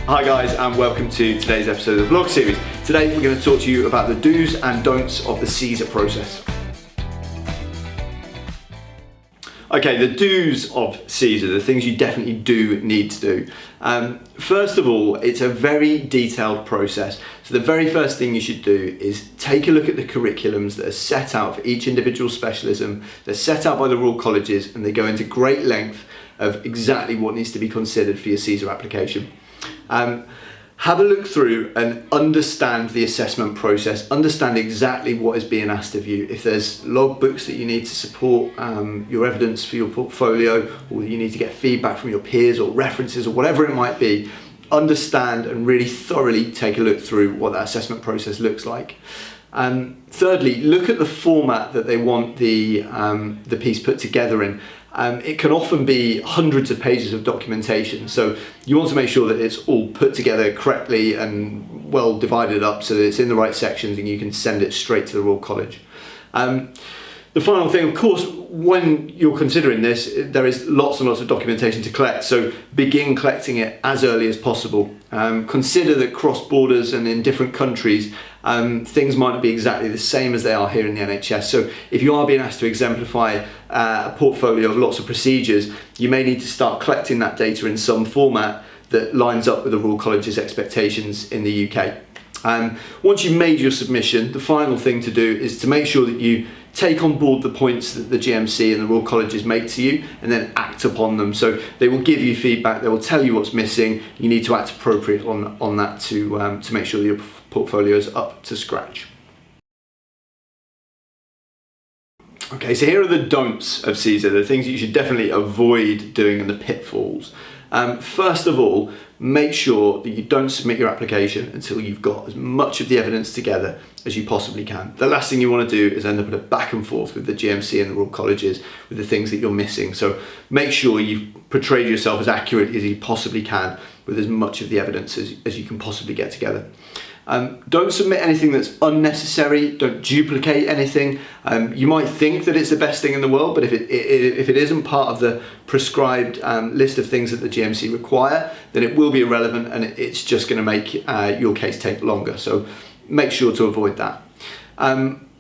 Hi guys, and welcome to today's episode of the vlog series. Today we're going to talk to you about the do's and don'ts of the CESR process. Okay, the do's of CESR, the things you definitely do need to do. First of all, it's a very detailed process. So the very first thing you should do is take a look at the curriculums that are set out for each individual specialism. They're set out by the Royal Colleges and they go into great length of exactly what needs to be considered for your CESR application. Have a look through and understand the assessment process, understand exactly what is being asked of you. If there's logbooks that you need to support your evidence for your portfolio, or you need to get feedback from your peers or references or whatever it might be, understand and really thoroughly take a look through what that assessment process looks like. Thirdly, look at the format that they want the piece put together in. It can often be hundreds of pages of documentation, so you want to make sure that it's all put together correctly and well divided up so that it's in the right sections and you can send it straight to the Royal College. The final thing, of course, when you're considering this, there is lots and lots of documentation to collect, so begin collecting it as early as possible. Consider that cross borders and in different countries, things might not be exactly the same as they are here in the NHS. So if you are being asked to exemplify a portfolio of lots of procedures, you may need to start collecting that data in some format that lines up with the Royal College's expectations in the UK. Once you've made your submission, the final thing to do is to make sure that you take on board the points that the GMC and the Royal Colleges make to you and then act upon them. So they will give you feedback, they will tell you what's missing, you need to act appropriate on that to make sure that your portfolio is up to scratch. Okay, so here are the don'ts of CESR, the things that you should definitely avoid doing and the pitfalls. First of all, make sure that you don't submit your application until you've got as much of the evidence together as you possibly can. The last thing you want to do is end up in a back and forth with the GMC and the Royal Colleges with the things that you're missing. So make sure you've portrayed yourself as accurately as you possibly can with as much of the evidence as you can possibly get together. Don't submit anything that's unnecessary, don't duplicate anything. You might think that it's the best thing in the world, but if it isn't part of the prescribed list of things that the GMC require, then it will be irrelevant and it's just going to make your case take longer. So make sure to avoid that.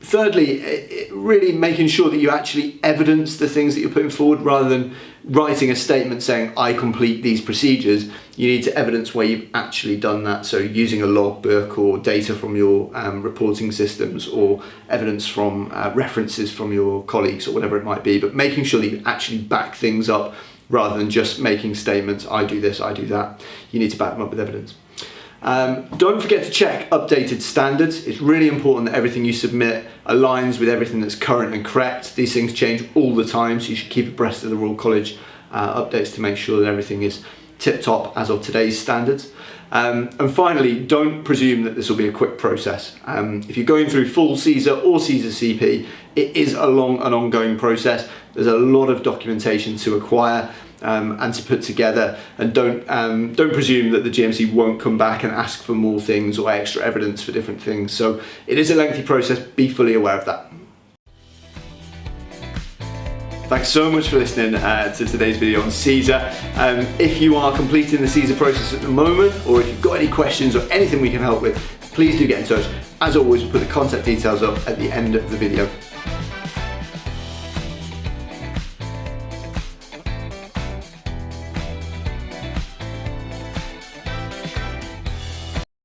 Thirdly, really making sure that you actually evidence the things that you're putting forward rather than writing a statement saying, I complete these procedures. You need to evidence where you've actually done that. So using a logbook or data from your reporting systems or evidence from references from your colleagues or whatever it might be, but making sure that you actually back things up rather than just making statements, I do this, I do that. You need to back them up with evidence. Don't forget to check updated standards. It's really important that everything you submit aligns with everything that's current and correct. These things change all the time, so you should keep abreast of the Royal College updates to make sure that everything is tip-top as of today's standards. And finally, don't presume that this will be a quick process. If you're going through full CESR or CESR CP, it is a long and ongoing process. There's a lot of documentation to acquire and to put together, and don't presume that the GMC won't come back and ask for more things or extra evidence for different things. So it is a lengthy process, be fully aware of that. Thanks so much for listening to today's video on CESR. If you are completing the CESR process at the moment, or if you've got any questions or anything we can help with, please do get in touch. As always, we'll put the contact details up at the end of the video.